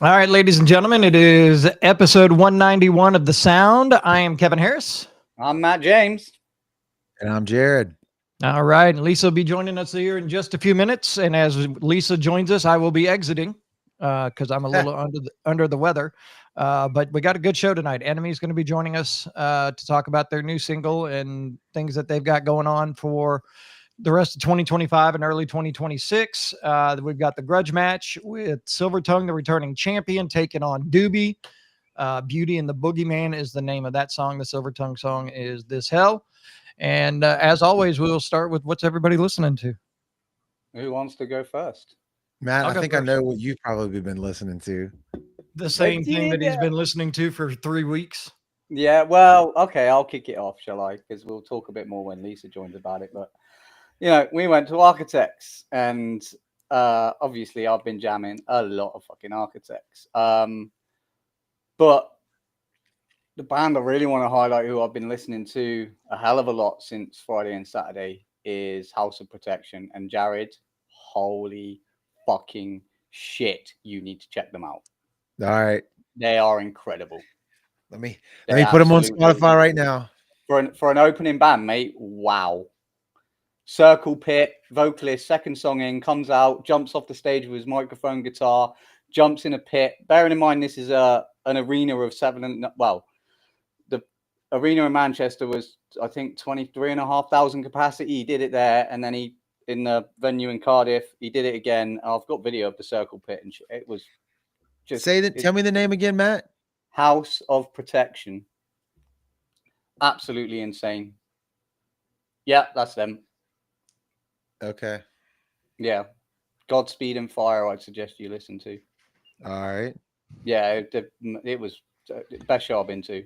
All right, ladies and gentlemen, it is episode 191 of The Sound. I am Kevin Harris. I'm Matt James. And I'm Jared. All right, and Lisa will be joining us here in just a few minutes. And as Lisa joins us, I will be exiting because I'm a little under the weather. But we got a good show tonight. ENMY is going to be joining us to talk about their new single and things that they've got going on for the rest of 2025 and early 2026. We've got the grudge match with Silvertung, the returning champion, taking on Doobie. Beauty and the Boogeyman is the name of that song. The Silvertung song is This Hell. And as always, we will start with what's everybody listening to. Who wants to go first? Matt, I'll I go think I first. know what you've probably been listening to. The same thing that he's Yeah. been listening to for 3 weeks. Yeah, well, okay, I'll kick it off, shall I? Because we'll talk a bit more when Lisa joins about it. But, we went to Architects, and obviously I've been jamming a lot of fucking Architects. But the band I really want to highlight, who I've been listening to a hell of a lot since Friday and Saturday, is House of Protection. And Jared, holy fucking shit, you need to check them out. All right. They are incredible. Let me They put them on absolutely Spotify right now. For an opening band, mate. Wow. Circle Pit, vocalist, second song in, comes out, jumps off the stage with his microphone guitar, jumps in a pit. Bearing in mind this is an arena of the arena in Manchester was, I think, 23,500 capacity. He did it there, and then he in the venue in Cardiff, he did it again. I've got video of the Circle Pit, and it was just Tell me the name again, Matt. House of Protection. Absolutely insane. Yeah, that's them. Okay. Yeah. Godspeed and Fire, I'd suggest you listen to. All right. Yeah, it was the best show I've been to.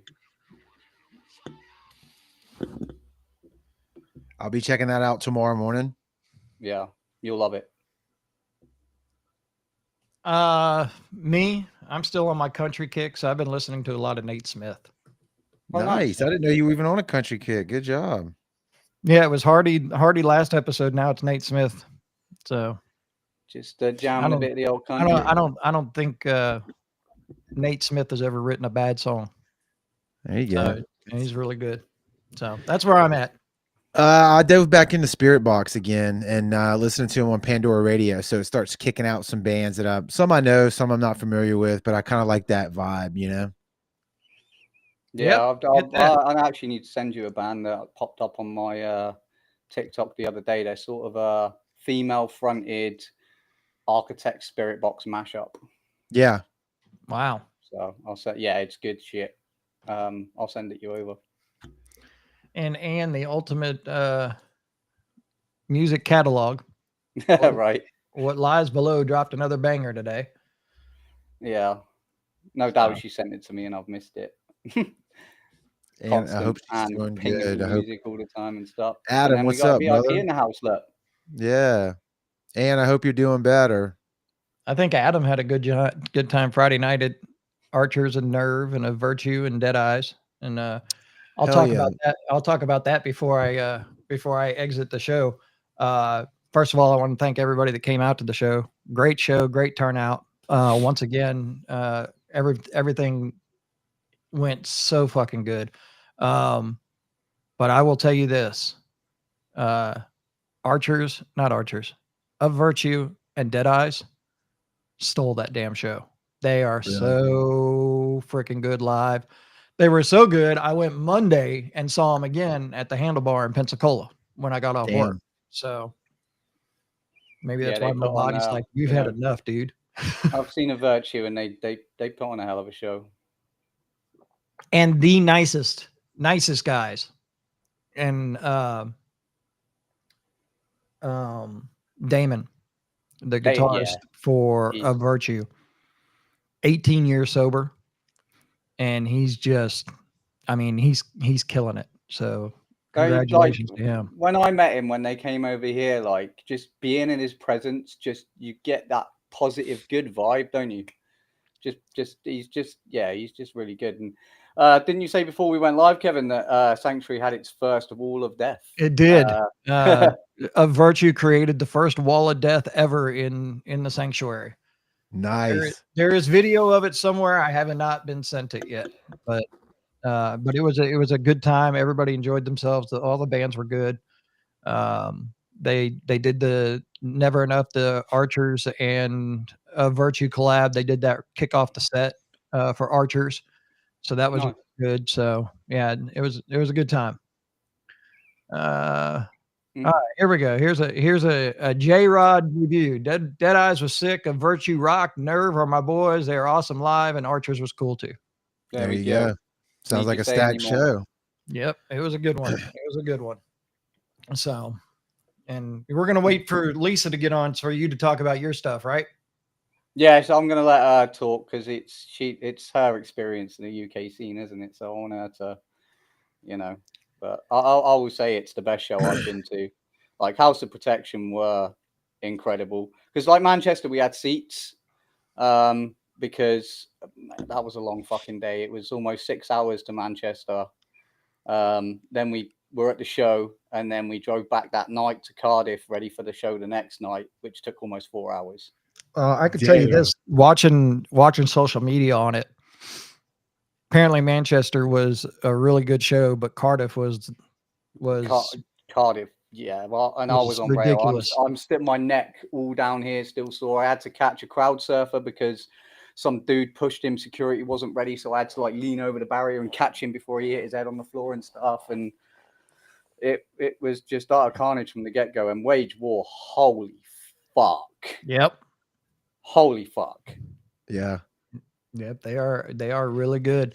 I'll be checking that out tomorrow morning. Yeah, you'll love it. Me, I'm still on my country kick, so I've been listening to a lot of Nate Smith. Oh, nice. I didn't know you were even on a country kick. Good job. Yeah, it was Hardy last episode. Now it's Nate Smith. So just jamming a bit of the old country. I don't think Nate Smith has ever written a bad song. There you go. And he's really good. So that's where I'm at. I dove back in the Spirit Box again and listening to him on Pandora Radio. So it starts kicking out some bands that some I know, some I'm not familiar with, but I kind of like that vibe, Yeah, I actually need to send you a band that popped up on my TikTok the other day. They're sort of a female-fronted Architect Spirit Box mashup. Yeah. Wow. So I'll say, yeah, it's good shit. I'll send it you over. And the ultimate music catalog. Right. What Lies Below dropped another banger today. Yeah. No doubt she sent it to me and I've missed it. And I hope she's doing good. I hope music all the time and stuff. Adam, what's up, brother? in the house, look. Yeah. And I hope you're doing better. I think Adam had a good time Friday night at Archers and Nerve and a Virtue and Dead Eyes. And I'll talk about that. I'll talk about that before I exit the show. First of all, I want to thank everybody that came out to the show. Great show, great turnout. Once again, everything went so fucking good. But I will tell you this: not Archers, of Virtue and Dead Eyes stole that damn show. They are so freaking good live. They were so good. I went Monday and saw them again at the Handlebar in Pensacola when I got off work. So maybe that's why my body's like, you've had enough, dude. I've seen a Virtue and they put on a hell of a show. And the nicest guys. And Damon, the guitarist for A Virtue, 18 years sober. And he's just, he's killing it. So congratulations to him. When I met him, when they came over here, like just being in his presence, you get that positive, good vibe, don't you? He's just really good. And didn't you say before we went live, Kevin, that Sanctuary had its first wall of death? It did. A Virtue created the first wall of death ever in the Sanctuary. Nice. There is video of it somewhere. I have not been sent it yet, but it was a good time. Everybody enjoyed themselves. All the bands were good. They did the Never Enough, the Archers and Virtue collab. They did that kick off the set for Archers, so that was good. So yeah, it was a good time. All right, here we go. Here's a J-Rod review. Dead Eyes was sick. Of Virtue Rock, Nerve are my boys. They are awesome live, and Archers was cool too. There you go. Sounds like a stacked show. Yep, it was a good one. It was a good one. So, and we're gonna wait for Lisa to get on for you to talk about your stuff, right? Yeah, so I'm gonna let her talk because it's her experience in the UK scene, isn't it? So I want her to, you know. But I will say it's the best show I've been to. Like House of Protection were incredible because, like Manchester, we had seats because that was a long fucking day. It was almost 6 hours to Manchester. Then we were at the show, and then we drove back that night to Cardiff, ready for the show the next night, which took almost 4 hours. I could tell you this: watching social media on it. Apparently Manchester was a really good show, but Cardiff was Cardiff. Yeah. Well, and I was on rail. I'm still my neck all down here still sore. I had to catch a crowd surfer because some dude pushed him. Security wasn't ready. So I had to like lean over the barrier and catch him before he hit his head on the floor and stuff. And it was just utter carnage from the get go. And Wage War. Holy fuck. Yep. Holy fuck. Yeah. Yep, they are really good.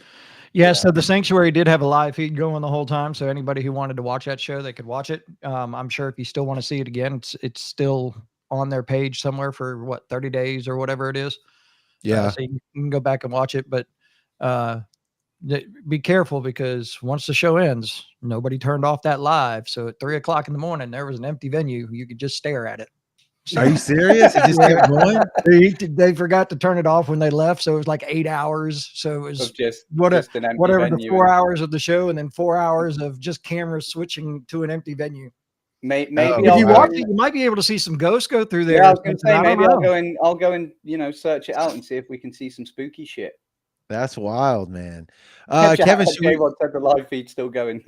Yeah, so the Sanctuary did have a live feed going the whole time, so anybody who wanted to watch that show, they could watch it. I'm sure if you still want to see it again, it's still on their page somewhere for what 30 days or whatever it is. Yeah, so you can go back and watch it, but be careful because once the show ends, nobody turned off that live. So at 3 o'clock in the morning, there was an empty venue. You could just stare at it. Are you serious? It just kept going? They forgot to turn it off when they left, so it was like 8 hours. So it was just whatever venue. The 4 hours of the show, and then 4 hours of just cameras switching to an empty venue. Maybe if you watch it, you might be able to see some ghosts go through there. Yeah, I was going to say maybe I'll go and search it out and see if we can see some spooky shit. That's wild, man. Kevin, said the live feed still going.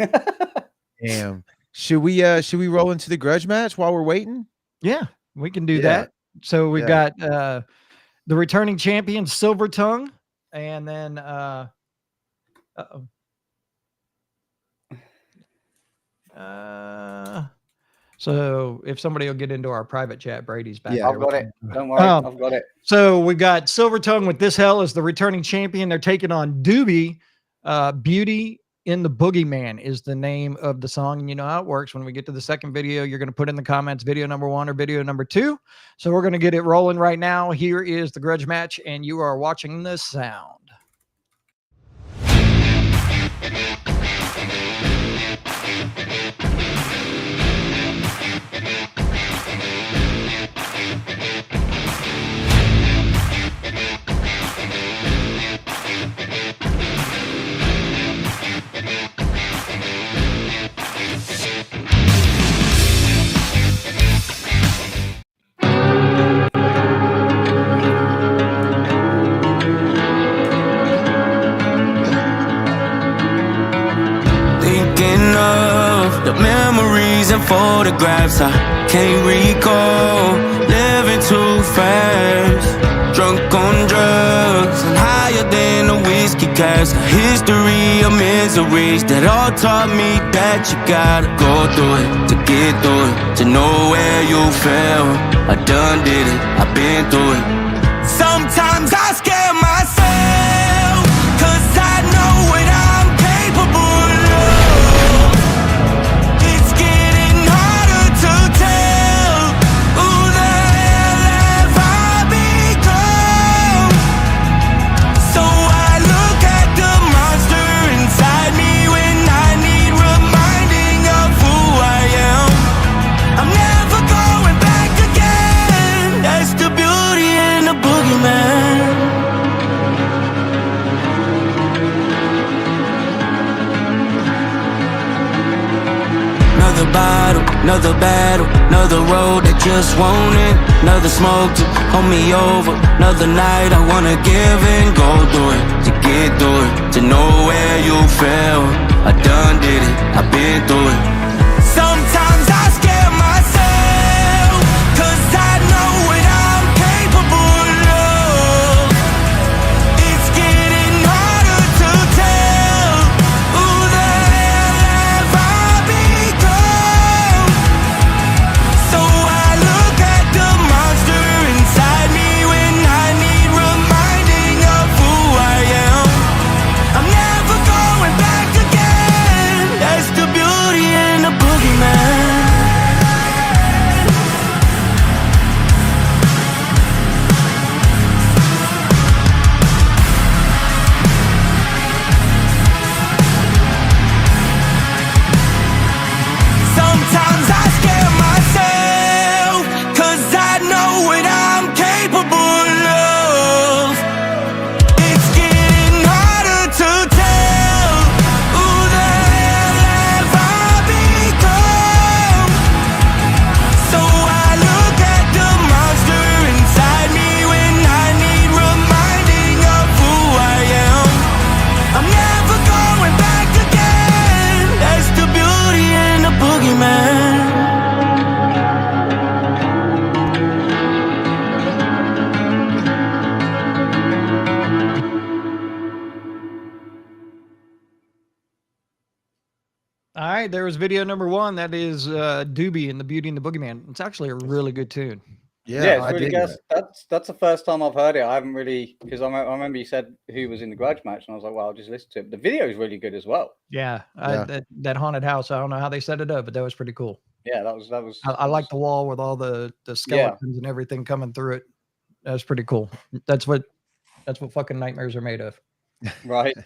Damn. Should we roll into the grudge match while we're waiting? Yeah. We can do that. So we've got the returning champion Silvertung, and then so if somebody will get into our private chat, Brady's back. Yeah, I've got it. Don't worry, I've got it. So we got Silvertung with This Hell as the returning champion. They're taking on Doobie. Beauty in the Boogeyman is the name of the song. And you know how it works. When we get to the second video, you're going to put in the comments video number 1 or video number 2. So we're going to get it rolling right now. Here is the grudge match, and you are watching the sound. Photographs I can't recall, living too fast, drunk on drugs and higher than a whiskey cask. A history of miseries that all taught me that you gotta go through it to get through it, to know where you fell. I done did it, I've been through it. Sometimes I scare myself, 'cause I know what I'm capable of. It's getting harder to tell who the hell have I become. So I look at the monster inside me when I need reminding of who I am. I'm never going back again. That's the beauty in Another battle, another road that just won't end. Another smoke to hold me over. Another night I wanna give and go through it. To get through it, to know where you fell. I done did it, I've been through it. Sometimes I scare myself, 'cause I know what I'm capable of. It's getting harder to tell who the hell have I become. So I look at the monster inside me when I need reminding of who I am. I'm never going back again. That's the beauty in the boogeyman. Sometimes I scare myself, 'cause I know what I'm capable of. It's getting harder to tell who the hell have I become. So I look at the monster inside me when I need reminding of who I am. I'm never going back again. That's the beauty in the boogeyman. All right, there was video number one. That is Doobie and the Beauty and the Boogeyman. It's actually a really good tune. Yeah, Yeah, it's I really dig good. That's the first time I've heard it. I haven't really, because I remember you said who was in the grudge match, and I was like, well, I'll just listen to it. The video is really good as well. Yeah, Yeah. that haunted house. I don't know how they set it up, but that was pretty cool. Yeah, that was. I like the wall with all the skeletons and everything coming through it. That was pretty cool. That's what fucking nightmares are made of. Right.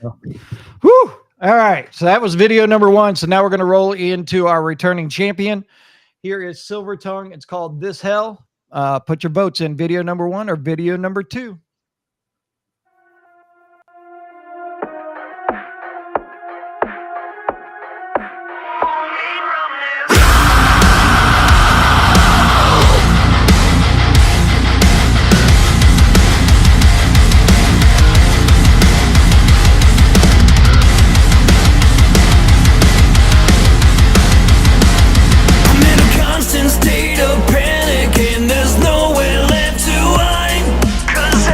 Whew. All right. So that was video number one. So now we're going to roll into our returning champion. Here is Silvertung. It's called This Hell. Put your votes in video number one or video number two. I'm in a constant state of panic, and there's nowhere left to hide. 'Cause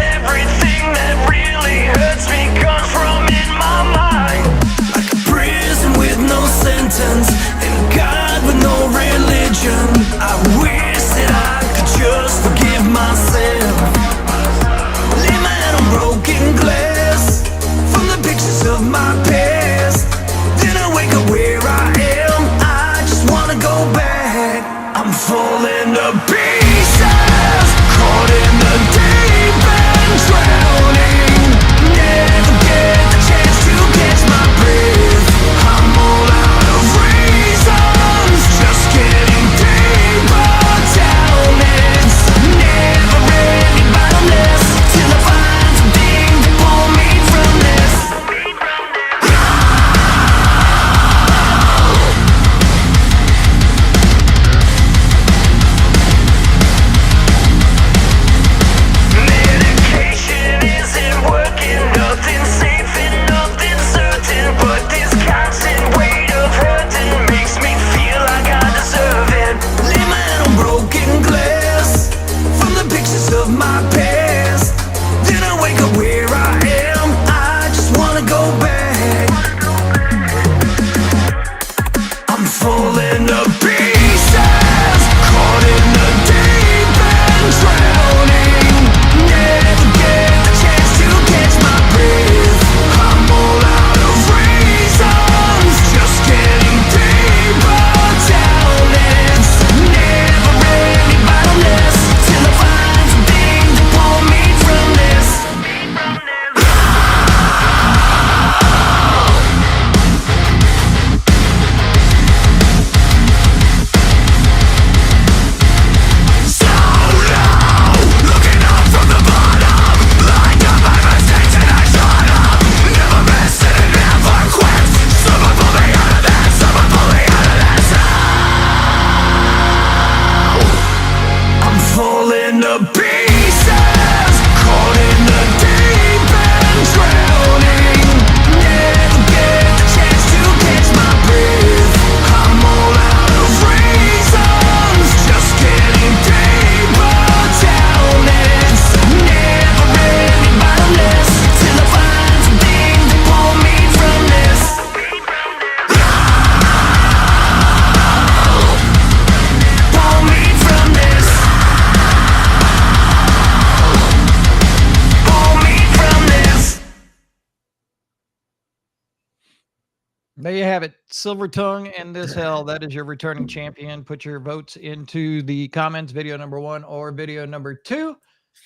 There you have it. Silvertung and this hell. That is your returning champion. Put your votes into the comments, video number 1 or video number 2.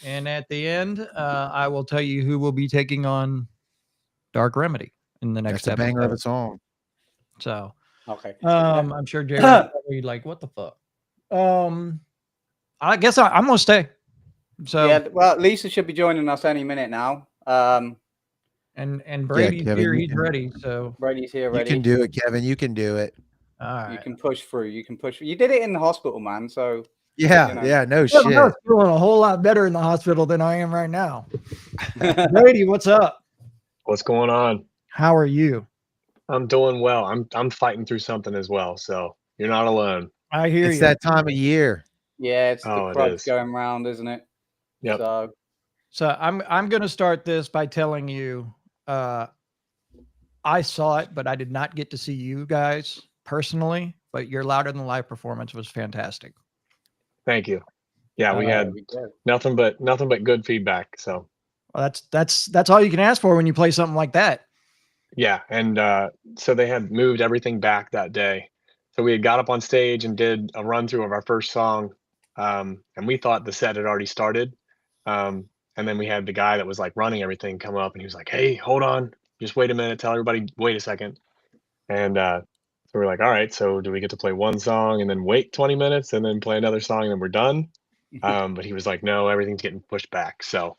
And at the end, I will tell you who will be taking on Dark Remedy in the next That's a episode. banger of a song. So, Okay. I'm sure Jared's probably like, what the fuck? I guess I'm going to stay. So, yeah, well, Lisa should be joining us any minute now. And Brady's Kevin, here. you He's can- ready. So, Brady's here You ready. can do it, Kevin. You can do it. all right. You can push through. You can push. You did it in the hospital, man. So Yeah, You know. yeah, no Yeah, shit. but I was feeling a whole lot better in the hospital than I am right now. Brady, what's up? What's going on? How are you? I'm doing well. I'm fighting through something as well, so you're not alone. I hear It's you. that time of year. yeah, it's Oh, the it crud is. going round, isn't it? Yep. So I'm going to start this by telling you, I saw it, but I did not get to see you guys personally. But your Louder Than Life performance was fantastic. Thank you. Yeah, we Uh, had nothing but good feedback. So Well, that's all you can ask for when you play something like that. yeah, and so they had moved everything back that day. So we had got up on stage and did a run through of our first song, and we thought the set had already started. And then we had the guy that was like running everything come up, and he was like, "Hey, hold on, just wait a minute. Tell everybody, wait a second." And so we're like, "All right, so do we get to play one song and then wait 20 minutes and then play another song and then we're done?" But he was like, "No, everything's getting pushed back." So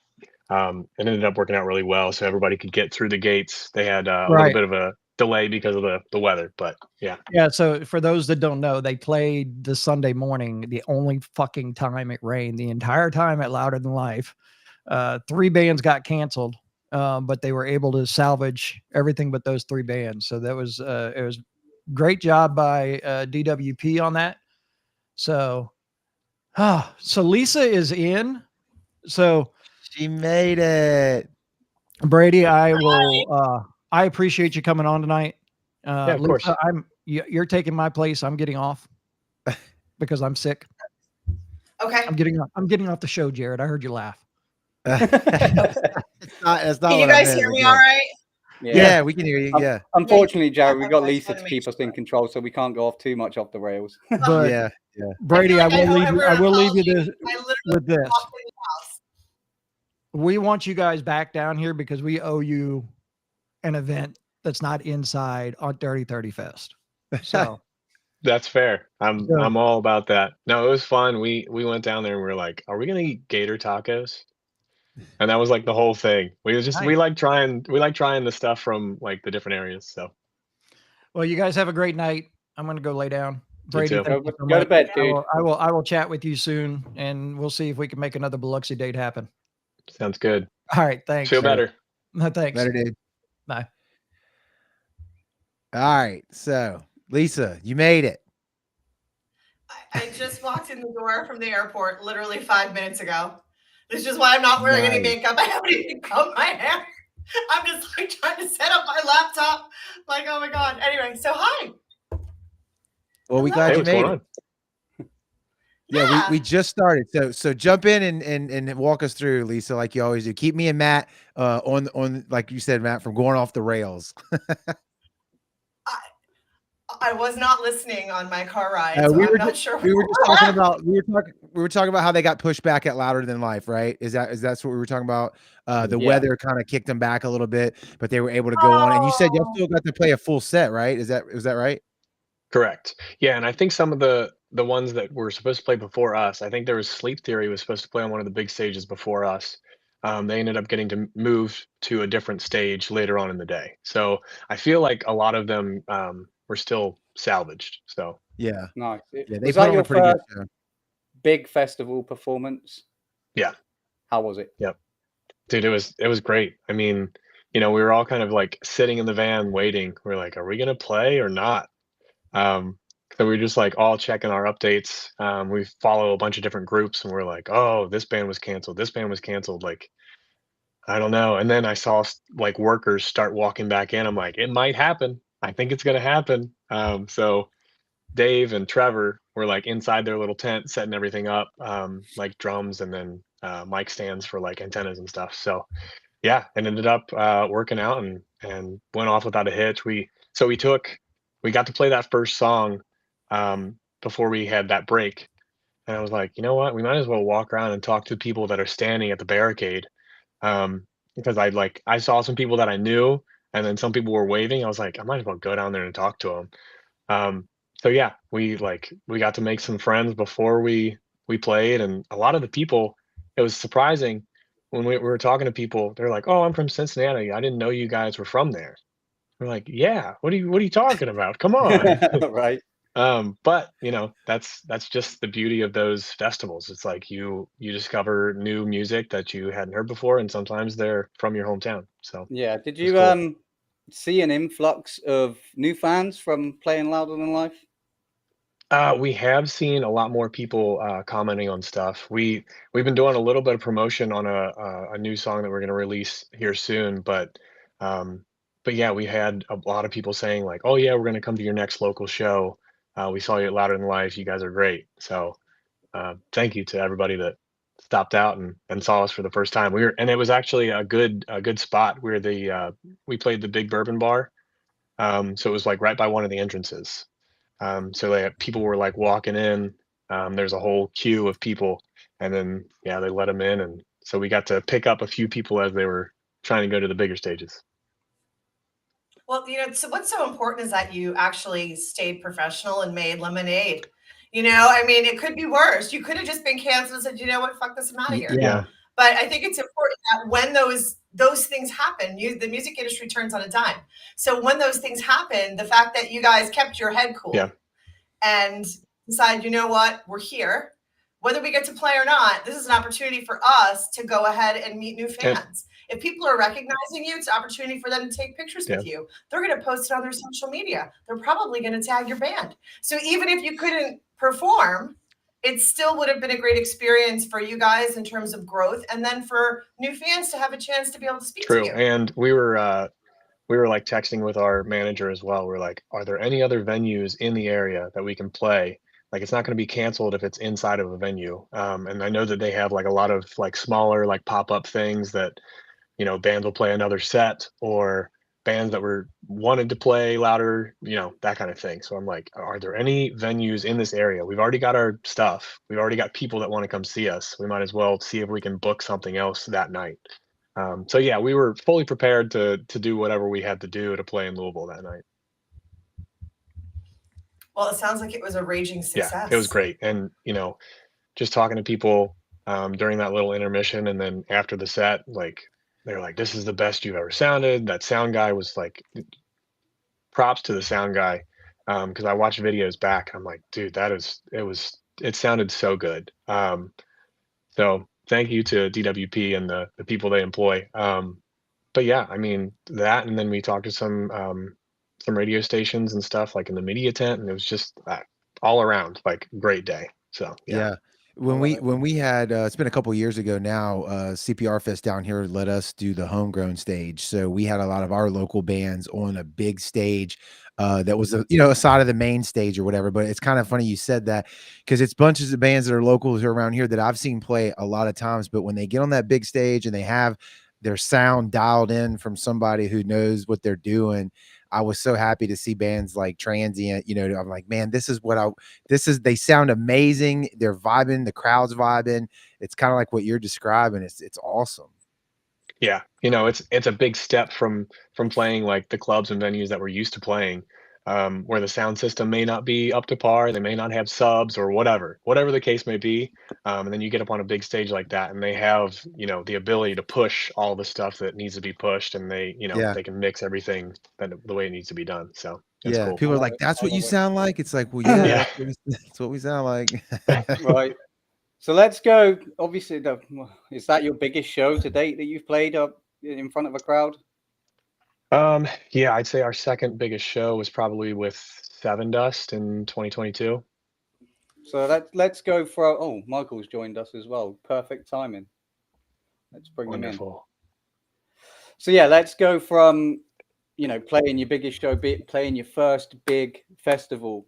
it ended up working out really well, so everybody could get through the gates. They had a little Right. bit of a delay because of the weather, but yeah. Yeah. So for those that don't know, they played the Sunday morning, the only fucking time it rained the entire time at Louder Than Life. 3 bands got canceled, but they were able to salvage everything but those 3 bands. So that was it was great job by DWP on that. So, so Lisa is in. So She made it. Brady, I will. I appreciate you coming on tonight. Yeah, of course. Lisa, you're taking my place. I'm getting off because I'm sick. Okay. I'm getting off the show, Jared. I heard you laugh. That's not Can you what I guys meant, hear but me yeah. all right? Yeah, we can hear you. Yeah. Unfortunately, Jared, we Yeah, got I Lisa wanna to make keep us sure. in control, so we can't go off too much off the rails. But Yeah. Yeah. Brady, I I feel will like I leave you. owe I will leave you everyone this, an I literally with this. walked in the house. We want you guys back down here because we owe you an event that's not inside on Dirty 30 Fest. So That's fair. I'm Yeah. I'm all about that. No, it was fun. We went down there and we were like, "Are we gonna eat gator tacos?" And that was like the whole thing. We Nice. like trying the stuff from like the different areas. So Well, you guys have a great night. I'm going to go lay down. Brady, too. thank you so Go to much. bed, dude. I will chat with you soon, and we'll see if we can make another Biloxi date happen. Sounds good. All right, thanks. Feel better. Thanks. Better, dude. Bye. All right. So, Lisa, you made it. I just walked in the door from the airport literally 5 minutes ago. This is why I'm not wearing any Nice. makeup. I haven't even combed my hair. I'm just like trying to set up my laptop. Like, oh my God. Anyway, so hi. Well, we Hello. glad Hey, you what's made going it. on? Yeah, we just started. So jump in and walk us through, Lisa, like you always do. Keep me and Matt on like you said, Matt, from going off the rails. I was not listening on my car ride, so we I'm were not just, sure. we were where just we're talking at. about we were talking about how they got pushed back at Louder Than Life, right? That's what we were talking about. The Yeah. weather kind of kicked them back a little bit, but they were able to go on. And you said y'all Oh. still got to play a full set, right? Was that right? Correct. Yeah, and I think some of the ones that were supposed to play before us, I think there was Sleep Theory was supposed to play on one of the big stages before us. They ended up getting to move to a different stage later on in the day. So I feel like a lot of them were still salvaged. So Yeah. Nice. Yeah, they Was put that on your a pretty good first show. big festival performance? Yeah. How was it? dude, it was great. I mean, we were all kind of like sitting in the van waiting. We're like, are we gonna play or not? So we were just like all checking our updates. We follow a bunch of different groups and we're like, oh, this band was canceled. This band was canceled. Like, I don't know. And then I saw like workers start walking back in. I'm like, it might happen. I think it's gonna happen. So Dave and Trevor were like inside their little tent, setting everything up, like drums and then mic stands for like antennas and stuff. So yeah, it ended up working out and went off without a hitch. We So we got to play that first song before we had that break. And I was like, you know what? We might as well walk around and talk to people that are standing at the barricade. Because I saw some people that I knew, and then some people were waving. I was like, I might as well go down there and talk to them. So yeah, we got to make some friends before we played, and a lot of the people, it was surprising when we were talking to people. They're like, "Oh, I'm from Cincinnati. I didn't know you guys were from there." We're like, "Yeah, what are you talking about? Come on." Right. But that's just the beauty of those festivals. It's like you discover new music that you hadn't heard before, and sometimes they're from your hometown. So Yeah. Did it's you cool. see an influx of new fans from playing Louder Than Life? We have seen a lot more people commenting on stuff. We've been doing a little bit of promotion on a new song that we're going to release here soon, um, but yeah, we had a lot of people saying like, "Oh yeah, we're going to come to your next local show. We saw you at Louder Than Life. You guys are great." So thank you to everybody that stopped out and saw us for the first time. And it was actually a good spot. We played the Big Bourbon Bar, so it was like right by one of the entrances. So people were like walking in. There's a whole queue of people, and then yeah, they let them in, and so we got to pick up a few people as they were trying to go to the bigger stages. Well, so what's so important is that you actually stayed professional and made lemonade. I mean, it could be worse. You could have just been canceled and said, you know what, fuck this, I'm out of here. Yeah, But I think it's important that when those things happen, the music industry turns on a dime. So when those things happen, the fact that you guys kept your head cool yeah, and decided, you know what, we're here. Whether we get to play or not, this is an opportunity for us to go ahead and meet new and fans. If people are recognizing you, it's an opportunity for them to take pictures yeah. with you. They're going to post it on their social media. They're probably going to tag your band. So even if you couldn't perform, it still would have been a great experience for you guys in terms of growth, and then for new fans to have a chance to be able to speak to True. you. And we were like texting with our manager as well. We're like, are there any other venues in the area that we can play? Like, it's not going to be canceled if it's inside of a venue. And I know that they have like a lot of like smaller like pop-up things that bands will play another set, or bands that were wanted to play louder, that kind of thing. So I'm like, are there any venues in this area? We've already got our stuff. We've already got people that want to come see us. We might as well see if we can book something else that night. So yeah, we were fully prepared to do whatever we had to do to play in Louisville that night. Well, it sounds like it was a raging success. Yeah, it was great. And just talking to people during that little intermission, and then after the set, like they're like, "This is the best you've ever sounded." That sound guy was like, props to the sound guy, because I watched videos back. I'm like, dude, it sounded so good. So thank you to DWP and the people they employ. But yeah, I mean that, and then we talked to some radio stations and stuff like in the media tent, and it was just all around like great day. So yeah. When we had it's been a couple years ago now, CPR Fest down here let us do the homegrown stage. So we had a lot of our local bands on a big stage that was a side of the main stage or whatever. But it's kind of funny you said that, because it's bunches of bands that are locals around here that I've seen play a lot of times. But when they get on that big stage and they have their sound dialed in from somebody who knows what they're doing, I was so happy to see bands like Transient. I'm like, man, they sound amazing. They're vibing, the crowd's vibing. It's kind of like what you're describing. It's awesome. Yeah, it's a big step from playing like the clubs and venues that we're used to playing, where the sound system may not be up to par, they may not have subs or whatever the case may be. And then you get up on a big stage like that, and they have the ability to push all the stuff that needs to be pushed, and Yeah. they can mix everything the way it needs to be done. So it's Yeah. cool. People are like, that's what you sound like. It's like, well, yeah, Yeah. that's what we sound like. Right. So let's go. Obviously, is that your biggest show to date that you've played up in front of a crowd? Yeah, I'd say our second biggest show was probably with Seven Dust in 2022. So let's go for. Oh, Michael's joined us as well. Perfect timing. Let's bring him in. Wonderful. So yeah, let's go from playing your biggest show, playing your first big festival.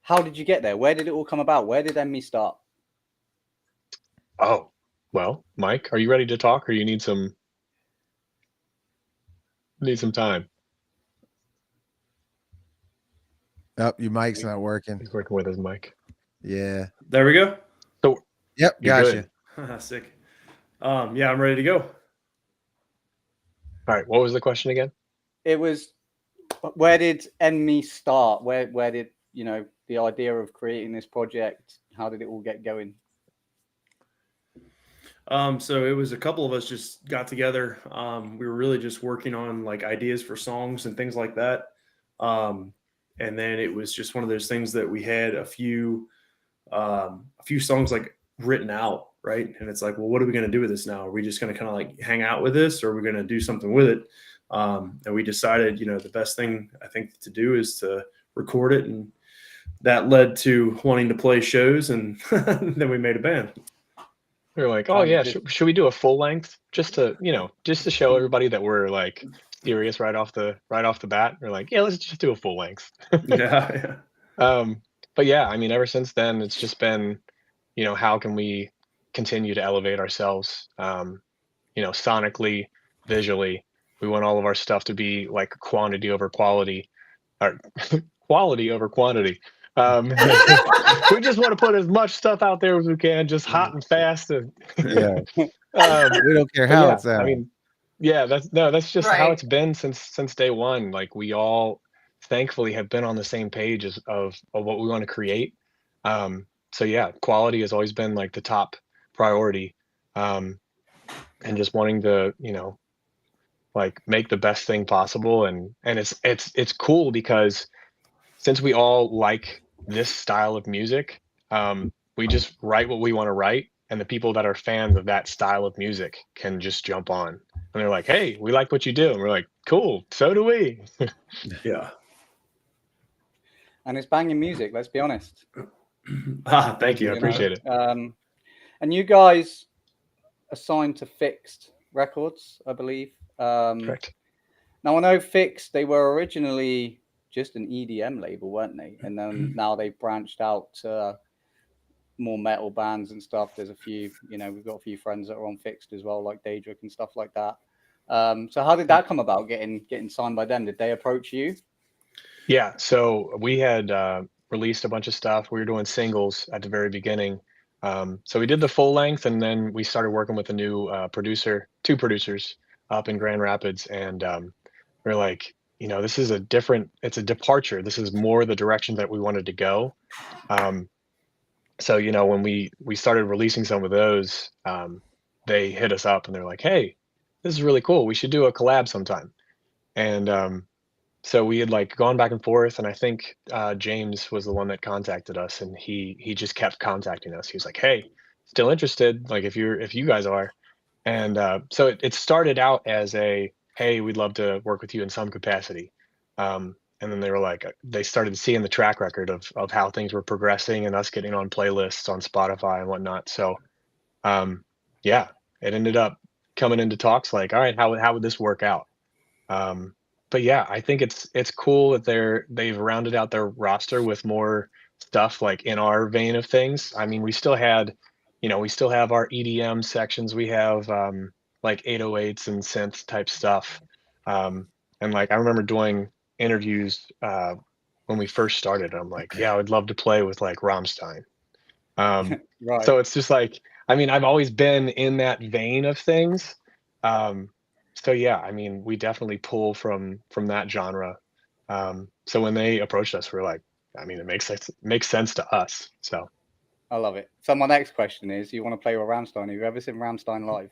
How did you get there? Where did it all come about? Where did ENMY start? Oh, well, Mike, are you ready to talk, or you need some time? Oh, your mic's not working. He's working with his mic. Yeah. There we go. So Yep. you're Gotcha. good. Sick. Yeah, I'm ready to go. All right. What was the question again? It was, where did ENMY start? Where did, you know, the idea of creating this project, how did it all get going? So it was a couple of us just got together. We were really just working on like ideas for songs and things like that. And then it was just one of those things that we had a few songs like written out, right? And it's like, well, what are we going to do with this now? Are we just going to kind of like hang out with this, or are we going to do something with it? And we decided, you know, the best thing I think to do is to record it, and that led to wanting to play shows, and then we made a band. We were like, oh yeah, should we do a full length just to, you know, just to show everybody that we're like serious right off the bat. We're like, yeah, let's just do a full length. Yeah. But yeah, I mean, ever since then, it's just been, you know, how can we continue to elevate ourselves, you know, sonically, visually. We want all of our stuff to be like quantity over quality, or quality over quantity. We just want to put as much stuff out there as we can, just hot and fast. And Yeah. We don't care how it's out. I mean, yeah, that's just how it's been since day one. Like, we all thankfully have been on the same page of what we want to create. So yeah, quality has always been like the top priority. And just wanting to, you know, like make the best thing possible. And it's cool because since we all like this style of music, we just write what we want to write, and the people that are fans of that style of music can just jump on, and they're like, hey, we like what you do, and we're like, cool, so do we. Yeah. And it's banging music, let's be honest. Thank you. I appreciate it. And you guys are signed to FiXT Records, I believe. Correct. Now, I know FiXT, they were originally just an EDM label, weren't they? And then now they've branched out to more metal bands and stuff. There's a few, you know, we've got a few friends that are on FiXT as well, like Daedric and stuff like that. So how did that come about, getting signed by them? Did they approach you? Yeah, so we had released a bunch of stuff. We were doing singles at the very beginning. So we did the full length, and then we started working with a new two producers up in Grand Rapids. And we're like, you know, it's a departure. This is more the direction that we wanted to go. So, you know, when we started releasing some of those, they hit us up and they're like, hey, this is really cool. We should do a collab sometime. And so we had like gone back and forth, and I think James was the one that contacted us, and he just kept contacting us. He was like, hey, still interested, like if you guys are. And so it started out as a, hey, we'd love to work with you in some capacity. And then they were like, they started seeing the track record of how things were progressing and us getting on playlists on Spotify and whatnot. So yeah, it ended up coming into talks like, all right, how would this work out? But yeah, I think it's cool that they've rounded out their roster with more stuff like in our vein of things. I mean, we still have our EDM sections. We have like 808s and synth type stuff. And like I remember doing interviews when we first started. I'm like, yeah, I would love to play with like Rammstein. Right. So it's just like, I mean, I've always been in that vein of things. So yeah, I mean, we definitely pull from that genre. So when they approached us, we're like, I mean, it makes sense to us. So I love it. So my next question is, you want to play with Rammstein? Have you ever seen Rammstein live?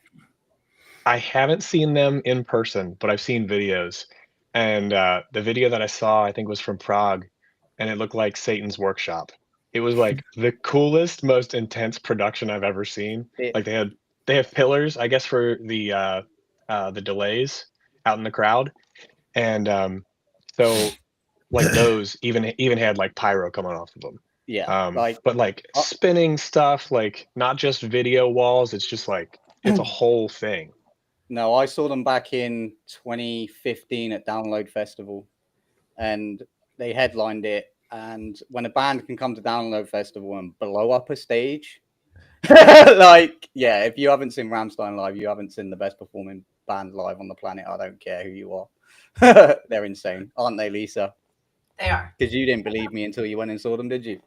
I haven't seen them in person, but I've seen videos. And the video that I saw, I think, was from Prague, and it looked like Satan's Workshop. It was like the coolest, most intense production I've ever seen. Like they have pillars, I guess, for the delays out in the crowd, and so like those even had like pyro coming off of them. Yeah, but like spinning stuff, like not just video walls. It's just like it's a whole thing. No, I saw them back in 2015 at Download Festival, and they headlined it. And when a band can come to Download Festival and blow up a stage, like, yeah, if you haven't seen Rammstein live, you haven't seen the best performing band live on the planet. I don't care who you are. They're insane, aren't they, Lisa? They are. Because you didn't believe me until you went and saw them, did you?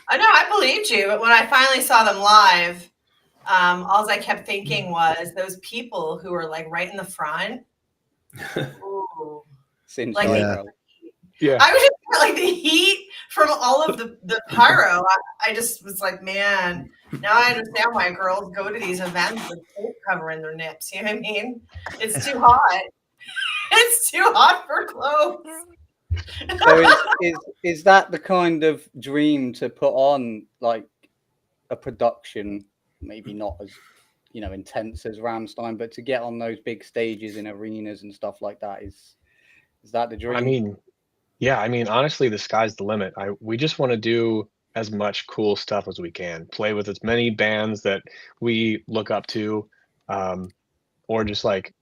I know, I believed you, but when I finally saw them live, all I kept thinking was those people who were like right in the front. Ooh. Seems Like, Yeah. I was just like the heat from all of the pyro. I just was like, man, now I understand why girls go to these events with tape covering their nips. You know what I mean? It's too hot. It's too hot for clothes. So is that the kind of dream to put on like a production, maybe not as intense as Rammstein, but to get on those big stages in arenas and stuff like that? Is that the dream? I mean, yeah, I mean, honestly, the sky's the limit. We just want to do as much cool stuff as we can, play with as many bands that we look up to, or just like,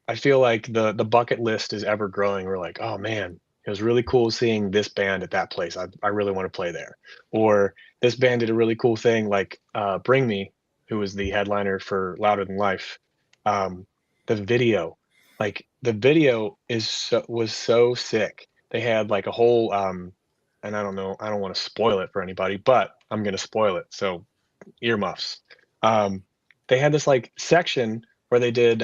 I feel like the bucket list is ever growing. We're like, oh man, it was really cool seeing this band at that place. I really want to play there. Or this band did a really cool thing, like Bring Me, who was the headliner for Louder Than Life. The video was so sick. They had like a whole and I don't want to spoil it for anybody, but I'm gonna spoil it, so earmuffs. They had this like section where they did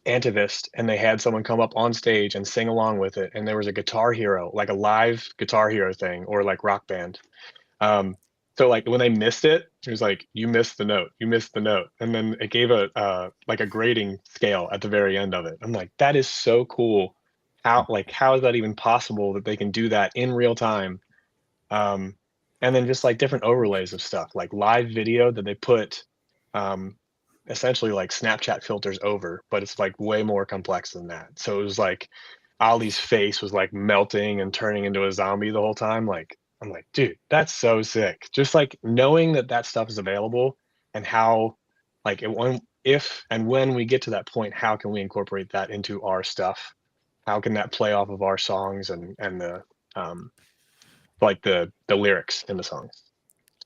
Antivist, and they had someone come up on stage and sing along with it, and there was a Guitar Hero, like a live Guitar Hero thing, or like Rock Band. So like when they missed it, it was like, you missed the note, and then it gave a like a grading scale at the very end of it. I'm like, that is so cool. How is that even possible that they can do that in real time? And then just like different overlays of stuff, like live video that they put essentially like Snapchat filters over, but it's like way more complex than that. So it was like Ali's face was like melting and turning into a zombie the whole time. Like, I'm like, dude, that's so sick. Just like knowing that stuff is available, and how like if and when we get to that point, how can we incorporate that into our stuff? How can that play off of our songs and the like the lyrics in the songs?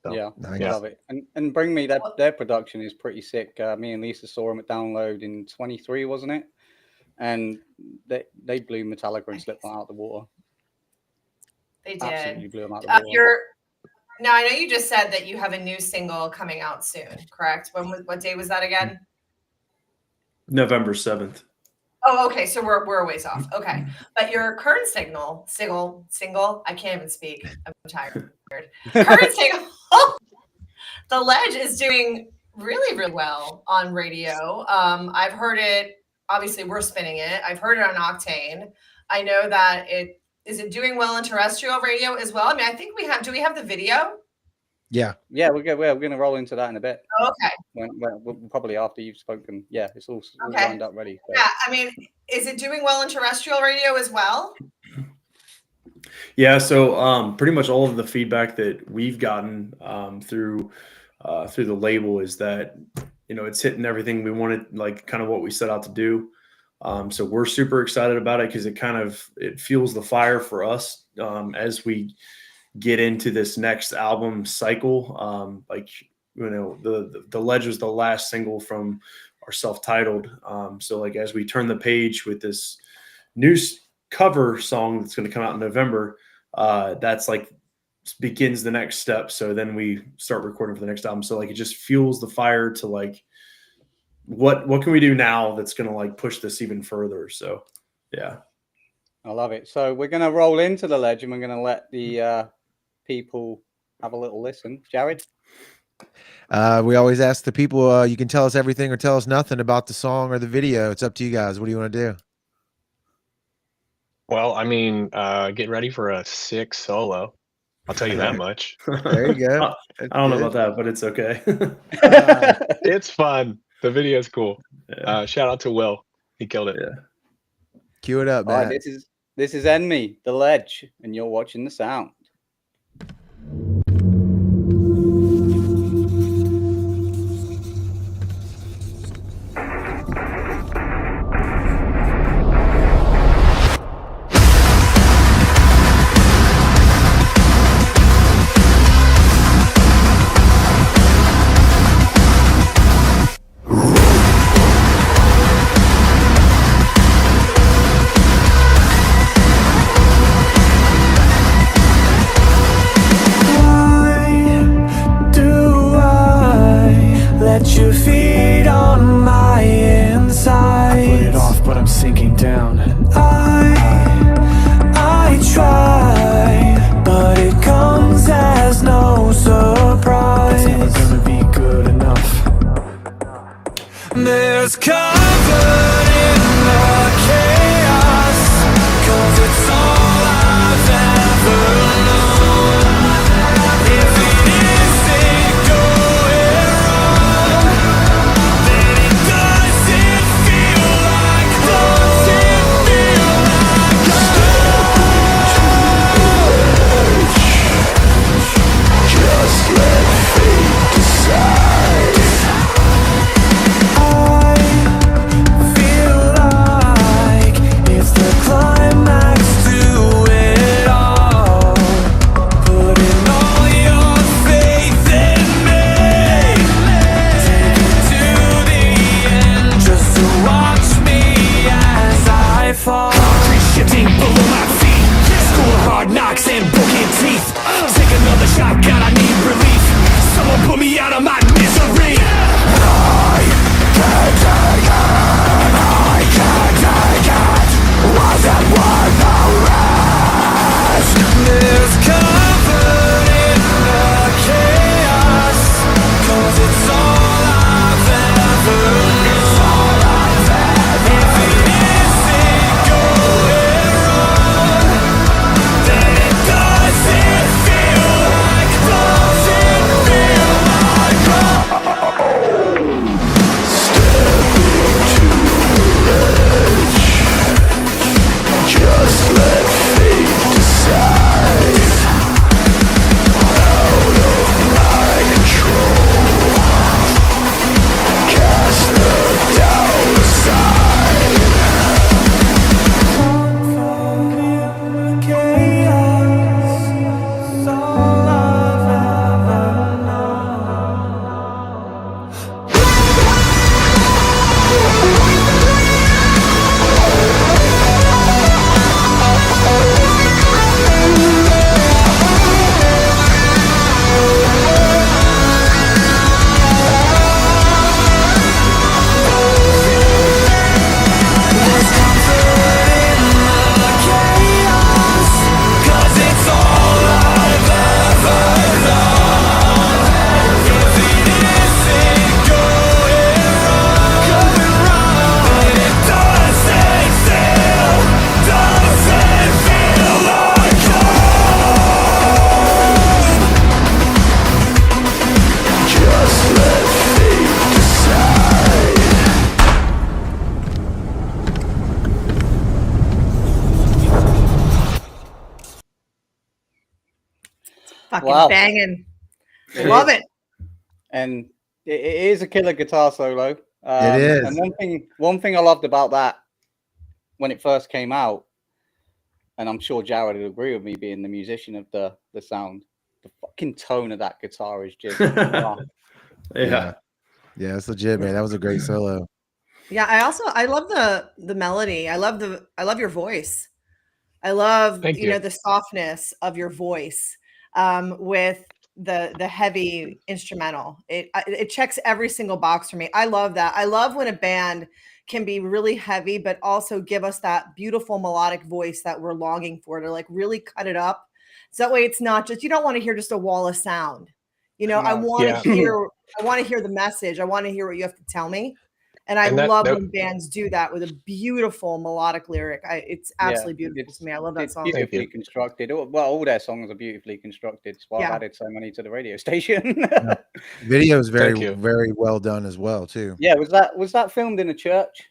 So, yeah, nice. I love it. And Bring Me, their production is pretty sick. Me and Lisa saw them at Download in 23, wasn't it? And they blew Metallica and Slipknot out of the water. They did. Absolutely blew them out of the water. Now, I know you just said that you have a new single coming out soon, correct? What day was that again? November 7th. Oh, okay. So we're a ways off. Okay. But your current single, I can't even speak. I'm tired. Current single, The Ledge, is doing really, really well on radio. I've heard it. Obviously, we're spinning it. I've heard it on Octane. I know that is it doing well on terrestrial radio as well? I mean, I think do we have the video? Yeah, we're going to roll into that in a bit. Okay. When probably after you've spoken. Yeah, it's all Okay. lined up ready. So. Yeah, I mean, is it doing well on terrestrial radio as well? Yeah, so pretty much all of the feedback that we've gotten through the label is that it's hitting everything we wanted, like kind of what we set out to do. So we're super excited about it because it fuels the fire for us as we get into this next album cycle. The Ledge was the last single from our self-titled. So like as we turn the page with this new cover song that's going to come out in November, that's like begins the next step. So then we start recording for the next album. So like it just fuels the fire to like what can we do now that's going to like push this even further. So yeah, I love it. So we're going to roll into The Ledge and we're going to let the people have a little listen. Jared? We always ask the people, you can tell us everything or tell us nothing about the song or the video. It's up to you guys. What do you want to do? Well, I mean, get ready for a sick solo. I'll tell you that much. There you go. I don't know about that, but it's okay. It's fun. The video's cool. Yeah. Shout out to Will. He killed it. Yeah. Cue it up, All man. right, this is ENMY, The Ledge, and you're watching The Sound. I'm sinking down. I try, but it comes as no surprise. It's never gonna be good enough. There's comfort in the chaos, 'cause it's all I've ever known. If it isn't going wrong, then it doesn't feel like just let fate decide. I feel like it's the climax to it all. Putting all your faith in me. Take it to the end just to watch me as I fall. Concrete shifting below my feet. School of hard knocks and broken teeth. Take another shot, God, I need relief. Someone put me out of my misery. There's comfort in the chaos, 'cause it's all I've ever known. If it isn't going wrong, then it doesn't feel like just let fate decide. Out of my control. Cast the doubt aside. Chaos is all I've ever There's comfort in the chaos, 'cause it's all I've ever known. If it isn't going wrong, then it doesn't feel like home. Just let fate decide. Fucking Wow. banging. It Love is. it. And it is a killer guitar solo. It is. And one thing I loved about that when it first came out, and I'm sure Jared would agree with me, being the musician of the sound, the fucking tone of that guitar is just wow. Yeah. Yeah, it's legit, man. That was a great solo. Yeah, I love the melody. I love your voice. I love Thank you. the softness of your voice with the heavy instrumental. It checks every single box for me. I love that. I love when a band can be really heavy, but also give us that beautiful melodic voice that we're longing for, to like really cut it up. So that way it's not just, you don't want to hear just a wall of sound. I want Yeah. to hear the message. I want to hear what you have to tell me. And I And that- love that- when bands do that with a beautiful melodic lyric. It's absolutely beautiful to me. I love that It's song. beautifully constructed. Well, all their songs are beautifully constructed. That's why I've Yeah. added so many to the radio station. Video is very, Thank you. very well done as well, too. Yeah, was that filmed in a church?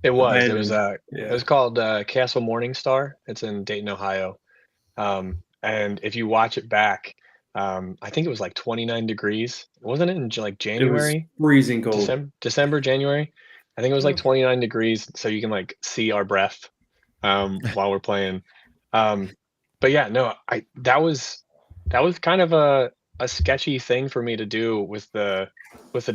It was. It Abandoned. was called Castle Morningstar. It's in Dayton, Ohio. And if you watch it back, I think it was like 29 degrees. Wasn't it in like It was January? freezing cold. December, January. I think it was like 29 degrees, so you can like see our breath while we're playing. But yeah, no, that was kind of a sketchy thing for me to do with the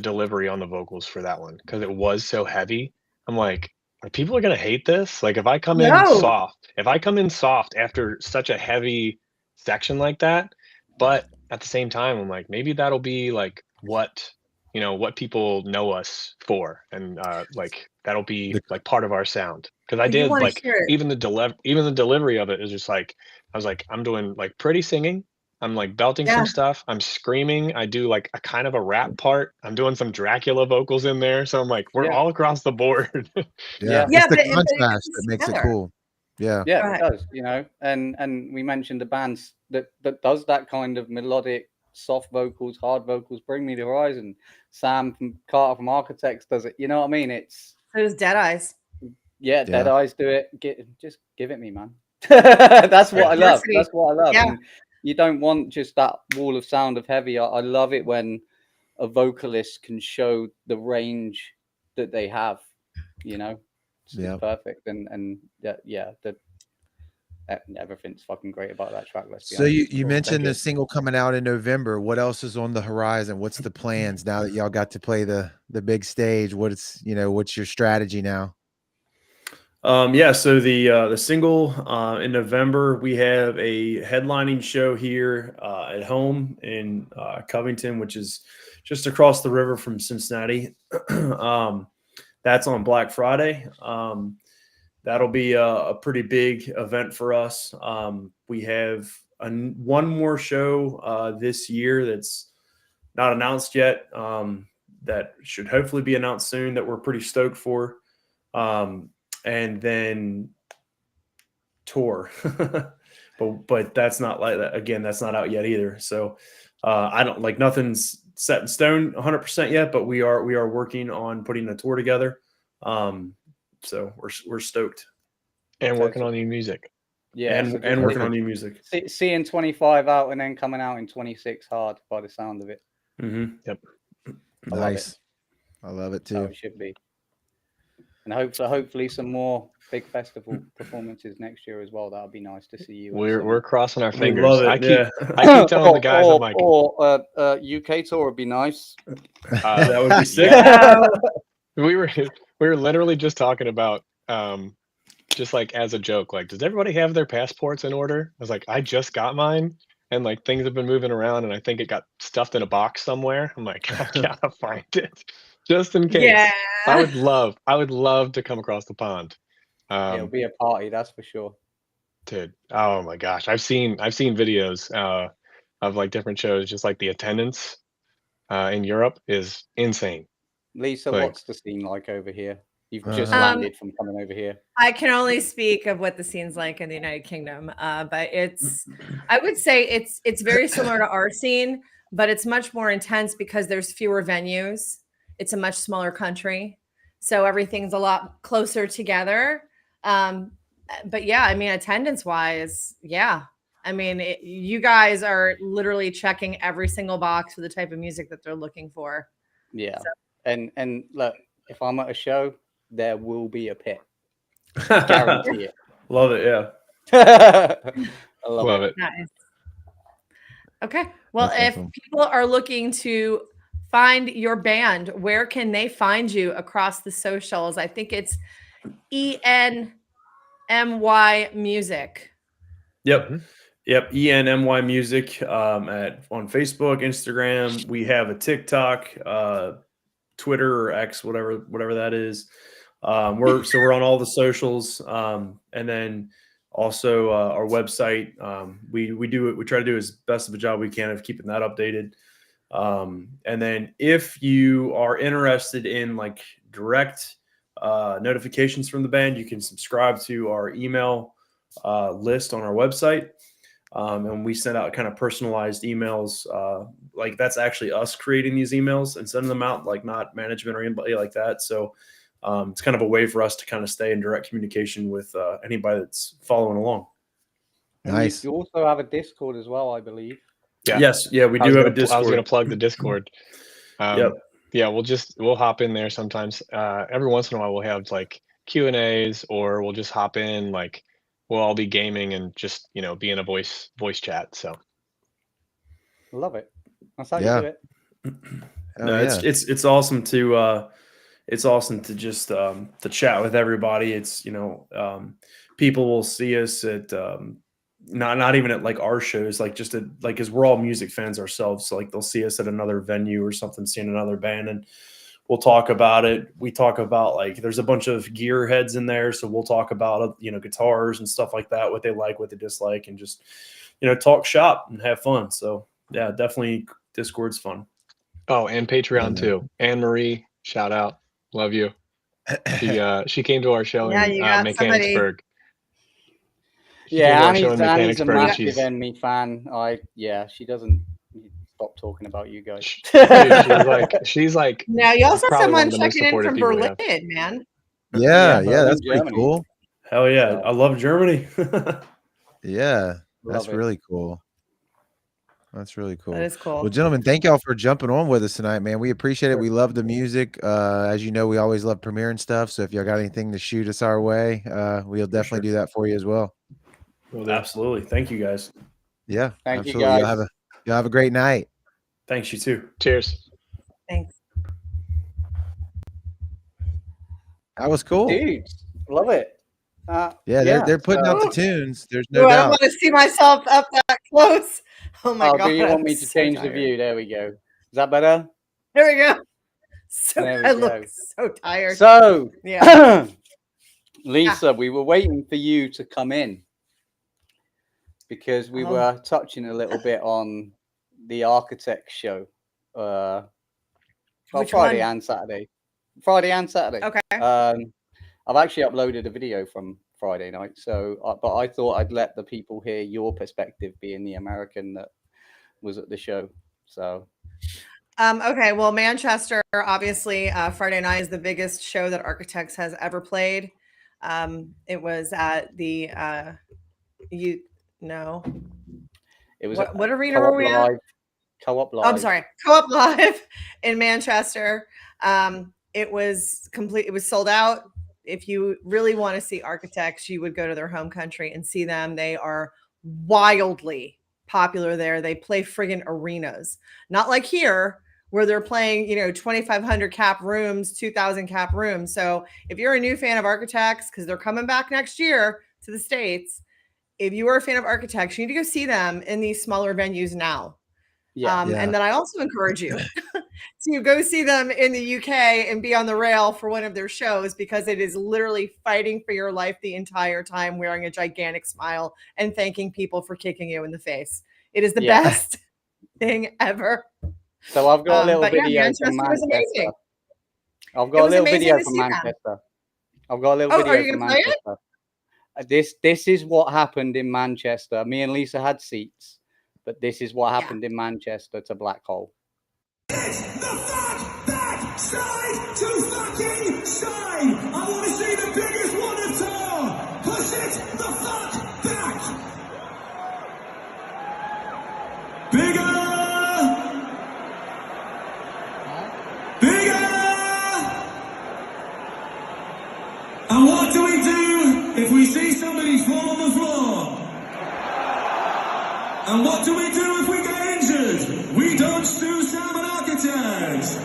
delivery on the vocals for that one, because it was so heavy. I'm like, are people gonna hate this? Like if I come in soft after such a heavy section like that, but at the same time, I'm like, maybe that'll be like what you know, what people know us for, and like that'll be like part of our sound. Because I Well, you did wanna like hear it. even the delivery of it is just like I was like I'm doing like pretty singing. I'm like belting Yeah. some stuff. I'm screaming. I do like a kind of a rap part. I'm doing some Dracula vocals in there. So I'm like, we're Yeah. all across the board. Yeah, Yeah, it's the but it contrast comes that makes it together. cool. Yeah. Yeah, Go it ahead. does, you know, and we mentioned the bands that does that kind of melodic, soft vocals, hard vocals. Bring Me the Horizon. Sam from Carter from Architects does it. You know what I mean? It's So does Dead Eyes. yeah, Yeah. Dead Eyes do it. Just give it me, man. That's what I love. Diversity. That's what I love. Yeah. And you don't want just that wall of sound of heavy. I love it when a vocalist can show the range that they have. You know, it's Yep. perfect. And yeah, everything's fucking great about that track. Let's be So honest. you Cool, mentioned thank the you. single coming out in November. What else is on the horizon? What's the plans now that y'all got to play the big stage? What's your strategy now? Yeah, so the single in November, we have a headlining show here at home in Covington, which is just across the river from Cincinnati. That's on Black Friday. That'll be a pretty big event for us. We have one more show this year that's not announced yet. That should hopefully be announced soon. That we're pretty stoked for. And then tour, but that's not like that. Again, that's not out yet either. So I don't like nothing's set in stone 100% yet, but we are working on putting a tour together. So we're stoked And working on new music. Yeah, so and working on new music. seeing 25 out and then coming out in 26 hard by the sound of it. Mm-hmm. Yep. I love Nice. I love it How too. it should be. And hopefully some more big festival performances next year as well. That would be nice to see you. We're crossing our We fingers. love it. I keep Yeah. I keep telling the guys, I'm like, UK tour would be nice. That would be sick. Yeah. we were literally just talking about just like as a joke, like, does everybody have their passports in order? I was like, I just got mine, and like things have been moving around, and I think it got stuffed in a box somewhere. I'm like, I gotta find it just in case. Yeah. I would love to come across the pond. Yeah, it'll be a party, that's for sure. Dude, oh my gosh, I've seen videos of like different shows. Just like the attendance in Europe is insane. Lisa, Like- what's the scene like over here? You've just Um, landed from coming over here. I can only speak of what the scene's like in the United Kingdom, but I would say it's very similar to our scene, but it's much more intense because there's fewer venues. It's a much smaller country, so everything's a lot closer together. But yeah, I mean, attendance wise, yeah. I mean, you guys are literally checking every single box for the type of music that they're looking for. Yeah. And look, if I'm at a show, there will be a pit. Guarantee. Guarantee it. Love it. Yeah. I Love it. Nice. Okay. Well, That's if awesome. people are looking to find your band, where can they find you across the socials? I think it's ENMY Music. Yep. Yep. ENMY Music on Facebook, Instagram. We have a TikTok, Twitter or X, whatever that is. We're on all the socials. And then also our website. We try to do as best of a job we can of keeping that updated. And then if you are interested in like direct notifications from the band, you can subscribe to our email list on our website. And we send out kind of personalized emails. Like that's actually us creating these emails and sending them out, like not management or anybody like that. So it's kind of a way for us to kind of stay in direct communication with anybody that's following along. And Nice. You also have a Discord as well, I believe. Yeah. Yes. Yeah, we I was do have a gonna- I was Discord. gonna plug the Discord. Yep. Yeah, we'll hop in there sometimes. Every once in a while we'll have like Q&As, or we'll just hop in, like we'll all be gaming and just, be in a voice chat. So Love it. That's how Yeah. you do it. No, it's awesome to just to chat with everybody. It's people will see us at not even at like our shows, like just like, because we're all music fans ourselves. So like they'll see us at another venue or something, seeing another band, and we'll talk about it. We talk about like there's a bunch of gear heads in there, so we'll talk about guitars and stuff like that, what they like, what they dislike, and just talk shop and have fun. So yeah, definitely Discord's fun. Oh, and Patreon too. Anne Marie, shout out, love you. She came to our show in Mechanicsburg. Yeah, Annie's a massive ENMY fan. She doesn't stop talking about you guys. she's like. Now you also have someone checking in from Berlin, man. Yeah, that's pretty cool. Hell yeah, I love Germany. Yeah, that's really cool. That's really cool. That is cool. Well, gentlemen, thank y'all for jumping on with us tonight, man. We appreciate it. We love the music. As you know, we always love premiering stuff. So if y'all got anything to shoot us our way, we'll definitely do that for you as well. Absolutely. Thank you guys. Yeah. Thank absolutely. you guys. Y'all have a great night. Thanks, you too. Cheers. Thanks. That was cool. Dude, love it. They're putting out the tunes. There's no doubt. I don't want to see myself up that close. Oh my God. Do you want me to change the view? There we go. Is that better? There we go. So I look so tired. So yeah. Lisa, we were waiting for you to come in because we were touching a little bit on the Architect show. Friday and Saturday. Okay. I've actually uploaded a video from Friday night, but I thought I'd let the people hear your perspective, being the American that was at the show. So okay, well, Manchester, obviously, Friday night is the biggest show that Architects has ever played. It was at the it was what arena were we at? Co-op Live. I'm sorry, Co-op Live in Manchester. It was complete. It was sold out. If you really want to see Architects, you would go to their home country and see them. They are wildly popular there. They play friggin' arenas, not like here where they're playing, 2,500 cap rooms, 2,000 cap rooms. So if you're a new fan of Architects, because they're coming back next year to the States, if you are a fan of Architects, you need to go see them in these smaller venues now. And then I also encourage you to go see them in the UK and be on the rail for one of their shows, because it is literally fighting for your life the entire time, wearing a gigantic smile and thanking people for kicking you in the face. It is the best thing ever. So I've got a little video from Manchester. I've got a little video from Manchester. I've got a little video from Manchester. This is what happened in Manchester. Me and Lisa had seats. But this is what happened in Manchester to Black Hole. It's the fuck back side to fucking side. I want to see the biggest one at all. Push it the fuck back. Bigger. Bigger. And what do we do if we see somebody fall on the floor? And what do we do if we get injured? We don't do Sam and Architects.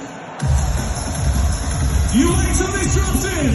You wait till this drops in.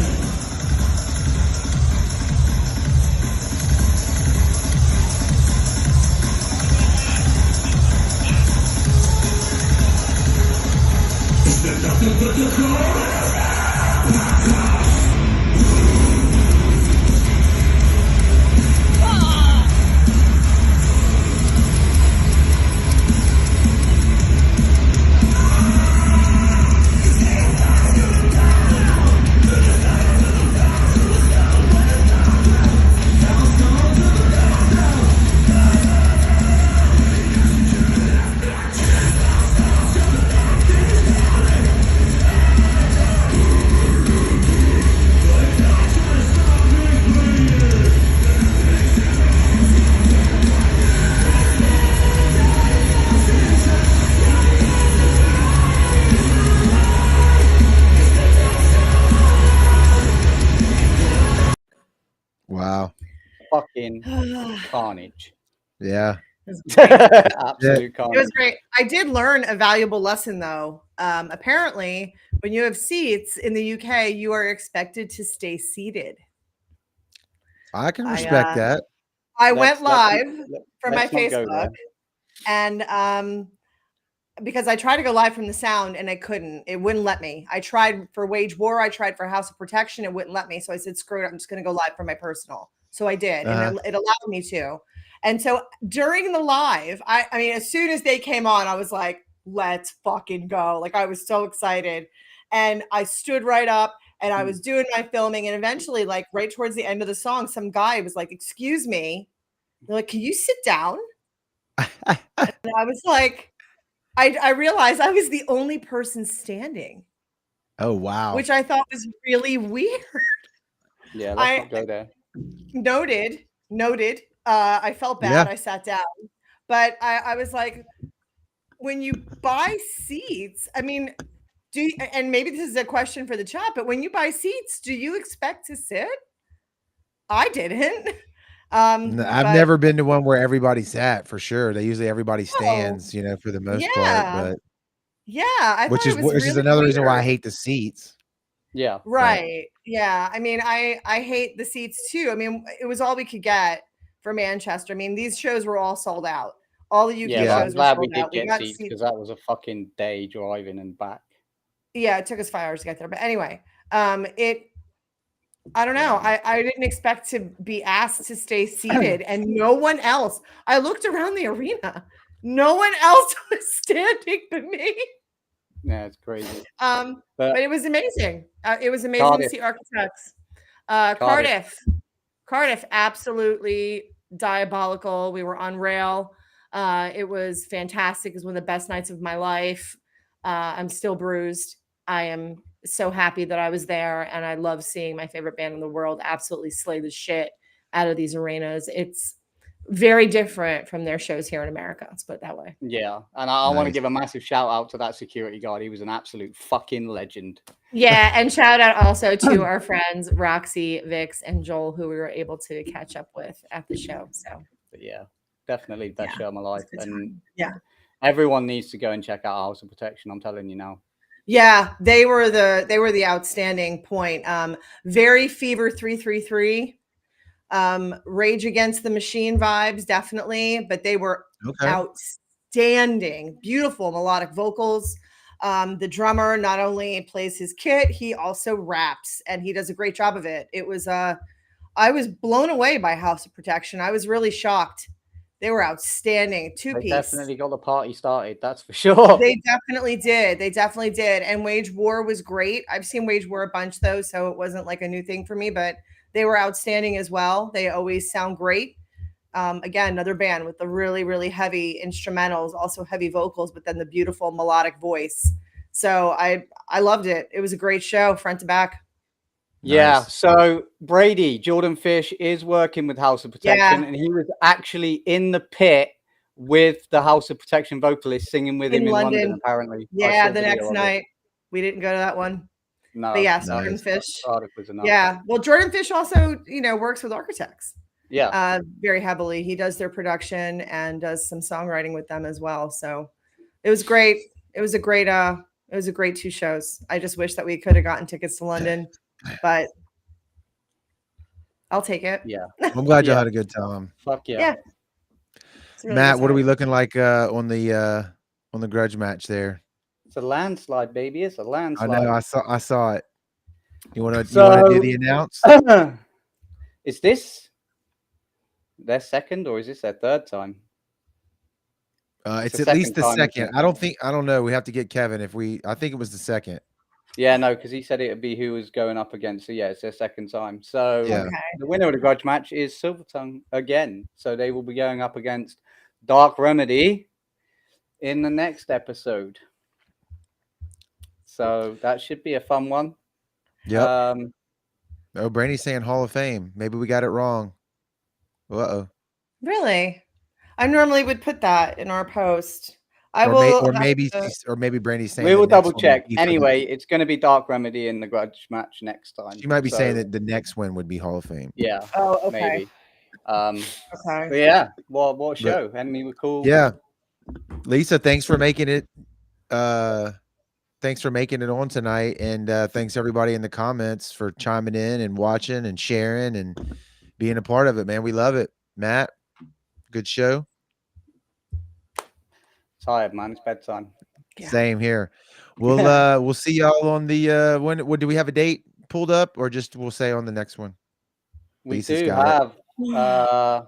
Wow. Fucking carnage. Yeah. Absolute carnage. It was great. I did learn a valuable lesson, though. Apparently, when you have seats in the UK, you are expected to stay seated. I can respect that. I went live from my let's not go Facebook, there. and because I tried to go live from the sound and I couldn't. It wouldn't let me. I tried for Wage War. I tried for House of Protection. It wouldn't let me. So I said, screw it. I'm just going to go live from my personal. So I did, and it allowed me to. And so during the live, I mean, as soon as they came on, I was like, let's fucking go. Like, I was so excited. And I stood right up and I was doing my filming. And eventually, like right towards the end of the song, some guy was like, excuse me. They're like, can you sit down? And I was like, I realized I was the only person standing. Oh, wow. Which I thought was really weird. Yeah, let's not go there. Noted. I felt bad. Yeah. I sat down. But I was like, when you buy seats, I mean, and maybe this is a question for the chat, but when you buy seats, do you expect to sit? I didn't. I've never been to one where everybody sat, for sure. They usually everybody stands, you know, for the most part. But yeah, which is another reason why I hate the seats. Yeah. Right. Yeah. I mean, I hate the seats too. I mean, it was all we could get for Manchester. I mean, these shows were all sold out. All the UK shows I'm glad were we sold did out. get seats because that was a fucking day driving and back. Yeah, it took us 5 hours to get there. But anyway, I don't know. I didn't expect to be asked to stay seated, and no one else. I looked around the arena. No one else was standing but me. Yeah, it's crazy. But it was amazing. It was amazing to see Architects. Cardiff, absolutely diabolical. We were on rail. It was fantastic. It was one of the best nights of my life. I'm still bruised. I am so happy that I was there, and I love seeing my favorite band in the world absolutely slay the shit out of these arenas. It's very different from their shows here in America. Let's put it that way. Yeah, and I want to give a massive shout out to that security guard. He was an absolute fucking legend. Yeah, and shout out also to our friends Roxy, Vix, and Joel, who we were able to catch up with at the show. So, but yeah, definitely best show of my life, and everyone needs to go and check out House of Protection. I'm telling you now. Yeah, they were the outstanding point. Very Fever 333. Rage Against the Machine vibes, definitely, but they were outstanding. Beautiful melodic vocals. The drummer not only plays his kit, he also raps, and he does a great job of it. It was I was blown away by House of Protection. I was really shocked. They were outstanding. Two-piece. Definitely got the party started. That's for sure. They definitely did. And Wage War was great. I've seen Wage War a bunch though, so it wasn't like a new thing for me, but they were outstanding as well. They always sound great. Again, another band with the really, really heavy instrumentals, also heavy vocals, but then the beautiful melodic voice. So I loved it. It was a great show, front to back. Yeah, nice. So Brady, Jordan Fish is working with House of Protection, and he was actually in the pit with the House of Protection vocalist singing with him in London, apparently. Yeah, the next night. We didn't go to that one. No. But yes, Jordan Fish. Yeah. Well, Jordan Fish also, works with Architects. Yeah. Very heavily. He does their production and does some songwriting with them as well. So it was great. It was a great 2 shows. I just wish that we could have gotten tickets to London. But I'll take it. Yeah. I'm glad y'all had a good time. Fuck yeah. Yeah. Really Matt, what are we looking like on the grudge match there? It's a landslide, baby. It's a landslide. I know. I saw it. You want to do the announce? Is this their second or is this their third time? It's at least the second. I don't know. We have to get Kevin I think it was the second. Yeah, no, because he said it would be who was going up against. So yeah, it's their second time. So the winner of the grudge match is Silvertung again. So they will be going up against Dark Remedy in the next episode. So that should be a fun one. Yep. Brandy's saying Hall of Fame. Maybe we got it wrong. Really? I normally would put that in our post. Maybe Brandy's saying we will double check. Anyway, it's going to be Dark Remedy in the grudge match next time. She might be saying that the next one would be Hall of Fame. Yeah. Oh, okay. Maybe. Okay. But yeah. What show? Enemy were cool. Yeah. Lisa, thanks for making it. Thanks for making it on tonight, and thanks everybody in the comments for chiming in and watching and sharing and being a part of it, man. We love it. Matt, good show. Tired, man. It's bedtime. Yeah. Same here. We'll see y'all on the when do we have a date pulled up, or just we'll say on the next one? We Lisa's do got it. have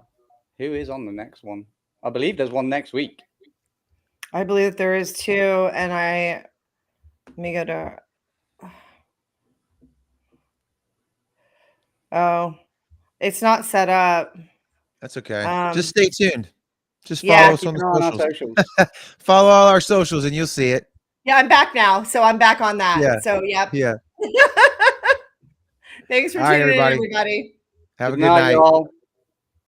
who is on the next one? I believe there's one next week. I believe that there is two, and let me go to. Oh, it's not set up. That's okay. Um, Just stay tuned. Just yeah, follow us Keep on an eye on our the socials. socials. Follow all our socials and you'll see it. Yeah, I'm back now, so I'm back on that. Yeah. So, yep. Yeah. Thanks for All right, tuning in, everybody. everybody. Have a Good good night, night. y'all.